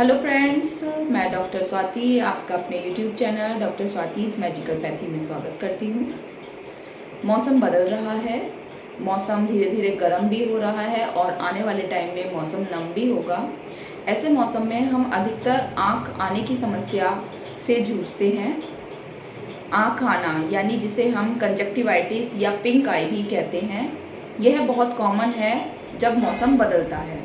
Hello friends, मैं doctor Swati आपका अपने यूट्यूब चैनल डॉक्टर स्वाति's मैजिकल पैथी में स्वागत करती हूँ। मौसम बदल रहा है, मौसम धीरे धीरे गर्म भी हो रहा है और आने वाले टाइम में मौसम नम भी होगा। ऐसे मौसम में हम अधिकतर आँख आने की समस्या से जूझते हैं। आँख आना यानी जिसे हम कंजक्टिवाइटिस या पिंक आई भी कहते हैं, यह बहुत कॉमन है जब मौसम बदलता है।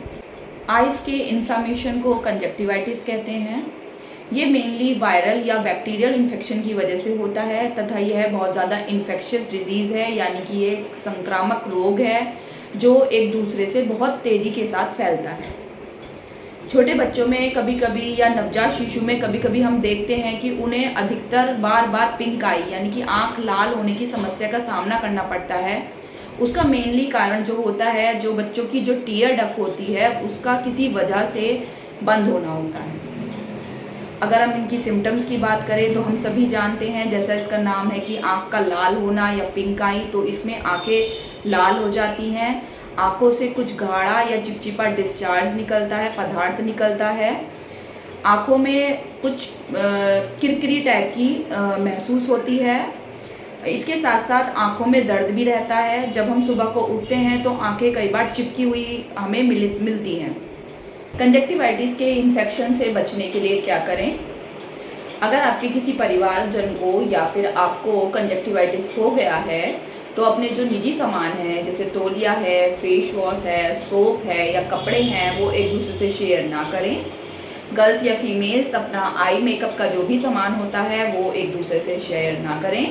आइज़ के इन्फ्लामेशन को कंजक्टिवाइटिस कहते हैं। ये मेनली वायरल या बैक्टीरियल इन्फेक्शन की वजह से होता है तथा यह बहुत ज़्यादा इन्फेक्शियस डिजीज़ है, यानी कि ये एक संक्रामक रोग है जो एक दूसरे से बहुत तेज़ी के साथ फैलता है। छोटे बच्चों में कभी कभी या नवजात शिशु में कभी कभी हम देखते हैं कि उन्हें अधिकतर बार बार पिंक आई यानी कि आँख लाल होने की समस्या का सामना करना पड़ता है। उसका मेनली कारण जो होता है, जो बच्चों की जो टीयर डक्ट होती है उसका किसी वजह से बंद होना होता है। अगर हम इनकी सिम्टम्स की बात करें तो हम सभी जानते हैं, जैसा इसका नाम है कि आँख का लाल होना या पिंक आई, तो इसमें आँखें लाल हो जाती हैं, आँखों से कुछ गाढ़ा या चिपचिपा डिस्चार्ज निकलता है, पदार्थ निकलता है, आँखों में कुछ किरकिरी टाइप की महसूस होती है। इसके साथ साथ आँखों में दर्द भी रहता है। जब हम सुबह को उठते हैं तो आँखें कई बार चिपकी हुई हमें मिलती हैं। कंजक्टिवाइटिस के इन्फेक्शन से बचने के लिए क्या करें? अगर आपके किसी परिवारजन को या फिर आपको कंजक्टिवाइटिस हो गया है तो अपने जो निजी सामान हैं जैसे तौलिया है, फेस वॉश है, सोप है या कपड़े हैं वो एक दूसरे से शेयर ना करें। गर्ल्स या फीमेल्स अपना आई मेकअप का जो भी सामान होता है वो एक दूसरे से शेयर ना करें।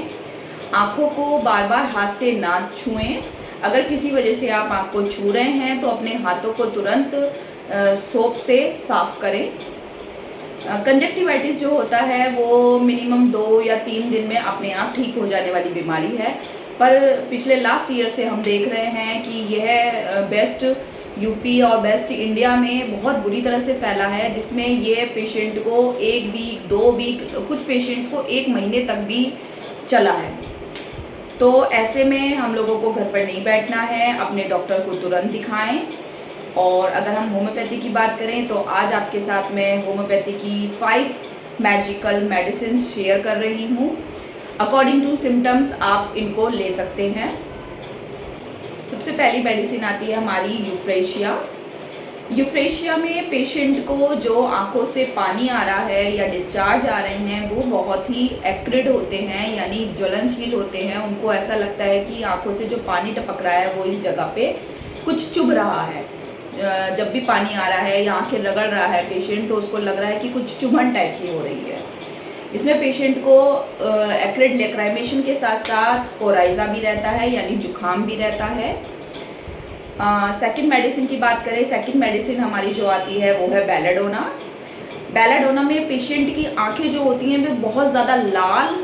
आँखों को बार बार हाथ से ना छुएं। अगर किसी वजह से आप आँख को छू रहे हैं तो अपने हाथों को तुरंत सोप से साफ करें। कंजक्टिवाइटिस जो होता है वो मिनिमम 2 या 3 दिन में अपने आप ठीक हो जाने वाली बीमारी है, पर पिछले लास्ट ईयर से हम देख रहे हैं कि यह बेस्ट यूपी और बेस्ट इंडिया में बहुत बुरी तरह से फैला है, जिसमें ये पेशेंट को 1 वीक 2 वीक, कुछ पेशेंट्स को 1 महीने तक भी चला है। तो ऐसे में हम लोगों को घर पर नहीं बैठना है, अपने डॉक्टर को तुरंत दिखाएं। और अगर हम होम्योपैथी की बात करें तो आज आपके साथ मैं होम्योपैथी की 5 मैजिकल मेडिसिन शेयर कर रही हूँ। अकॉर्डिंग टू सिम्टम्स आप इनको ले सकते हैं। सबसे पहली मेडिसिन आती है हमारी यूफ्रेशिया। यूफ्रेशिया में पेशेंट को जो आंखों से पानी आ रहा है या डिस्चार्ज आ रहे हैं वो बहुत ही एक्रिड होते हैं, यानी ज्वलनशील होते हैं। उनको ऐसा लगता है कि आंखों से जो पानी टपक रहा है वो इस जगह पे कुछ चुभ रहा है। जब भी पानी आ रहा है या आंखें रगड़ रहा है पेशेंट तो उसको लग रहा है कि कुछ चुभन टाइप की हो रही है। इसमें पेशेंट को एक्रिड लेक्राइमेशन के साथ साथ कोराइजा भी रहता है, यानी जुकाम भी रहता है। सेकंड मेडिसिन की बात करें, सेकंड मेडिसिन हमारी जो आती है वो है बेलाडोना। बेलाडोना में पेशेंट की आंखें जो होती हैं वो बहुत ज़्यादा लाल,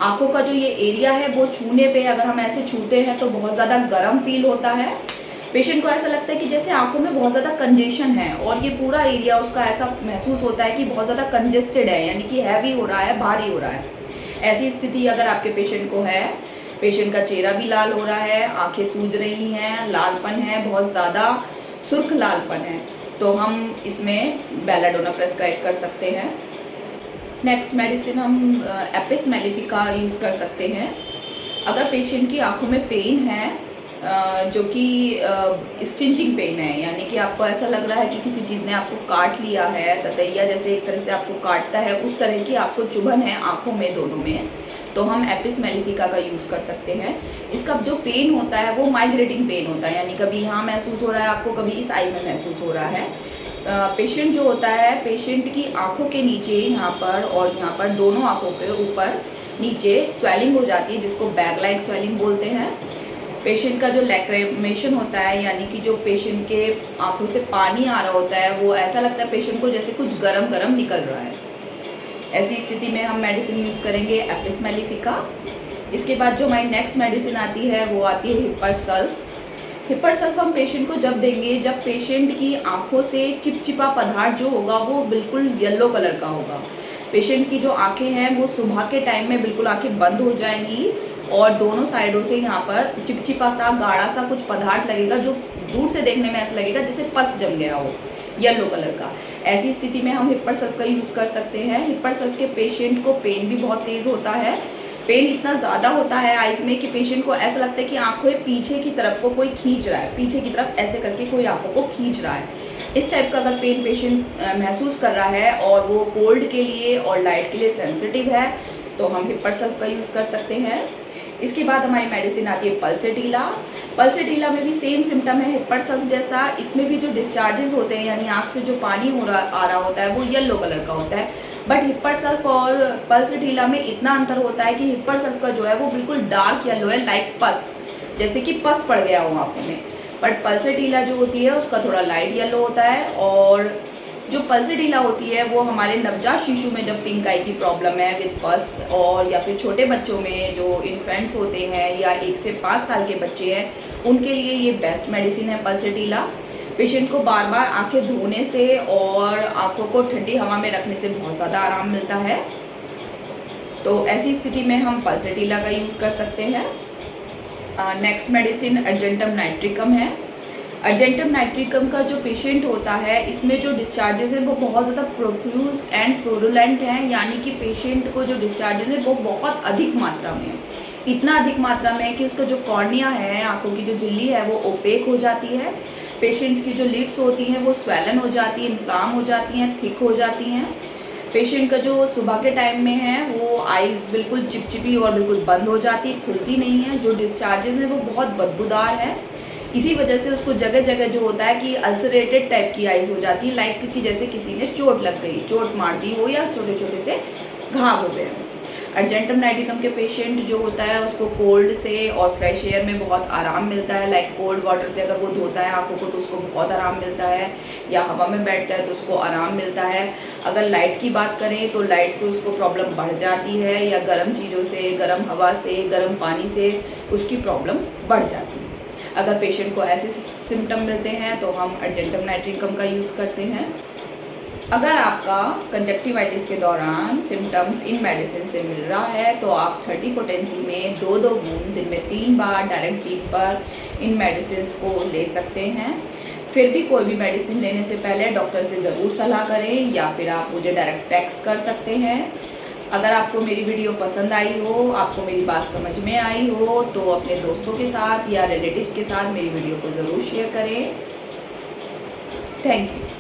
आंखों का जो ये एरिया है वो छूने पे अगर हम ऐसे छूते हैं तो बहुत ज़्यादा गर्म फील होता है। पेशेंट को ऐसा लगता है कि जैसे आंखों में बहुत ज़्यादा कंजेशन है और ये पूरा एरिया उसका ऐसा महसूस होता है कि बहुत ज़्यादा कंजेस्टेड है, यानी कि हैवी हो रहा है, भारी हो रहा है। ऐसी स्थिति अगर आपके पेशेंट को है, पेशेंट का चेहरा भी लाल हो रहा है, आंखें सूज रही हैं, लालपन है, बहुत ज़्यादा सुर्ख लालपन है, तो हम इसमें बेलाडोना प्रेस्क्राइब कर सकते हैं। नेक्स्ट मेडिसिन हम एपिस मेलिफिका यूज़ कर सकते हैं। अगर पेशेंट की आंखों में पेन है जो कि स्टिंचिंग पेन है, यानी कि आपको ऐसा लग रहा है कि किसी चीज़ ने आपको काट लिया है, ततैया जैसे एक तरह से आपको काटता है, उस तरह की आपको चुभन है आंखों में, दोनों में, तो हम एपिस मेलिफिका का यूज़ कर सकते हैं। इसका जो पेन होता है वो माइग्रेटिंग पेन होता है, यानी कभी यहाँ महसूस हो रहा है आपको, कभी इस आई में महसूस हो रहा है। पेशेंट जो होता है, पेशेंट की आंखों के नीचे यहाँ पर और यहाँ पर, दोनों आंखों के ऊपर नीचे स्वेलिंग हो जाती है, जिसको बैग लाइक स्वेलिंग बोलते हैं। पेशेंट का जो लैक्रिमेशन होता है, यानी कि जो पेशेंट के आंखों से पानी आ रहा होता है, वो ऐसा लगता है पेशेंट को जैसे कुछ गरम गरम निकल रहा है। ऐसी स्थिति में हम मेडिसिन यूज़ करेंगे एपिस मेलिफिका। इसके बाद जो हमारी नेक्स्ट मेडिसिन आती है वो आती है हिप्परसल्फ। हिप्परसल्फ हम पेशेंट को जब देंगे जब पेशेंट की आंखों से चिपचिपा पदार्थ जो होगा वो बिल्कुल येलो कलर का होगा। पेशेंट की जो आंखें हैं वो सुबह के टाइम में बिल्कुल आंखें बंद हो जाएंगी और दोनों साइडों से यहाँ पर चिपचिपा सा गाढ़ा सा कुछ पदार्थ लगेगा, जो दूर से देखने में ऐसा लगेगा जैसे पस जम गया हो। येलो कलर का। ऐसी स्थिति में हम हिप्पर सल्फ का यूज़ कर सकते हैं। हिप्पर सल्फ के पेशेंट को पेन भी बहुत तेज़ होता है। पेन इतना ज़्यादा होता है आइज़ में कि पेशेंट को ऐसा लगता है कि आँखों पीछे की तरफ को कोई खींच रहा है, पीछे की तरफ ऐसे करके कोई आँखों को खींच रहा है। इस टाइप का अगर पेन पेशेंट महसूस कर रहा है और वो कोल्ड के लिए और लाइट के लिए सेंसिटिव है, तो हम हिप्पर सल्फ का यूज़ कर सकते हैं। इसके बाद हमारी मेडिसिन आती है पल्सेटिला। पल्सेटिला में भी सेम सिम्टम है हिप्पर सल्फ जैसा। इसमें भी जो डिस्चार्जेस होते हैं, यानी आँख से जो पानी आ रहा होता है, वो येलो कलर का होता है। बट हिप्पर सल्फ और पल्सेटिला में इतना अंतर होता है कि हिप्पर सल्फ का जो है वो बिल्कुल डार्क येलो है, लाइक पस, जैसे कि पस पड़ गया हो आँखों में। बट पल्सेटिला जो होती है उसका थोड़ा लाइट येलो होता है। और जो पल्सेटिला होती है वो हमारे नवजात शिशु में जब पिंक आई की प्रॉब्लम है विद पस, और या फिर छोटे बच्चों में जो इन्फेंट्स होते हैं या 1 से 5 साल के बच्चे हैं, उनके लिए ये बेस्ट मेडिसिन है पल्सेटिला। पेशेंट को बार बार आंखें धोने से और आंखों को ठंडी हवा में रखने से बहुत ज़्यादा आराम मिलता है। तो ऐसी स्थिति में हम पल्सेटिला का यूज़ कर सकते हैं। नेक्स्ट मेडिसिन अर्जेंटम नाइट्रिकम है। अर्जेंटम नाइट्रिकम का जो पेशेंट होता है, इसमें जो डिस्चार्जेस हैं वो बहुत ज़्यादा प्रोफ्यूज एंड प्रोरुलेंट हैं, यानी कि पेशेंट को जो डिस्चार्जेस है वो बहुत अधिक मात्रा में है। इतना अधिक मात्रा में है कि उसका जो कॉर्निया है, आंखों की जो झिल्ली है, वो ओपेक हो जाती है। पेशेंट्स की जो लिड्स होती हैं वो स्वेलन हो जाती है, इन्फ्लाम हो जाती हैं, थिक हो जाती हैं। पेशेंट का जो सुबह के टाइम में है वो आइज़ बिल्कुल चिपचिपी और बिल्कुल बंद हो जाती है, खुलती नहीं है। जो डिस्चार्जेस हैं वो बहुत बदबूदार है। इसी वजह से उसको जगह जगह जो होता है कि अल्सरेटेड टाइप की आइज़ हो जाती है, लाइक कि जैसे किसी ने चोट लग गई, चोट मार दी हो या छोटे छोटे से घाव हो गए। अर्जेंटम नाइट्रिकम के पेशेंट जो होता है उसको कोल्ड से और फ्रेश एयर में बहुत आराम मिलता है। लाइक कोल्ड वाटर से अगर वो धोता है आंखों को तो उसको बहुत आराम मिलता है, या हवा में बैठता है तो उसको आराम मिलता है। अगर लाइट की बात करें तो लाइट से उसको प्रॉब्लम बढ़ जाती है, या गर्म चीज़ों से, गर्म हवा से, गर्म पानी से उसकी प्रॉब्लम बढ़ जाती है। अगर पेशेंट को ऐसे सिम्टम मिलते हैं तो हम अर्जेंटम नाइट्रिकम का यूज़ करते हैं। अगर आपका कंजक्टिवाइटिस के दौरान सिम्टम्स इन मेडिसिन से मिल रहा है तो आप 30 पोटेंसी में 2-2 बूंद दिन में 3 बार डायरेक्ट जीभ पर इन मेडिसिन को ले सकते हैं। फिर भी कोई भी मेडिसिन लेने से पहले डॉक्टर से ज़रूर सलाह करें, या फिर आप मुझे डायरेक्ट टेक्स्ट कर सकते हैं। अगर आपको मेरी वीडियो पसंद आई हो, आपको मेरी बात समझ में आई हो, तो अपने दोस्तों के साथ या रिलेटिव्स के साथ मेरी वीडियो को ज़रूर शेयर करें। Thank you.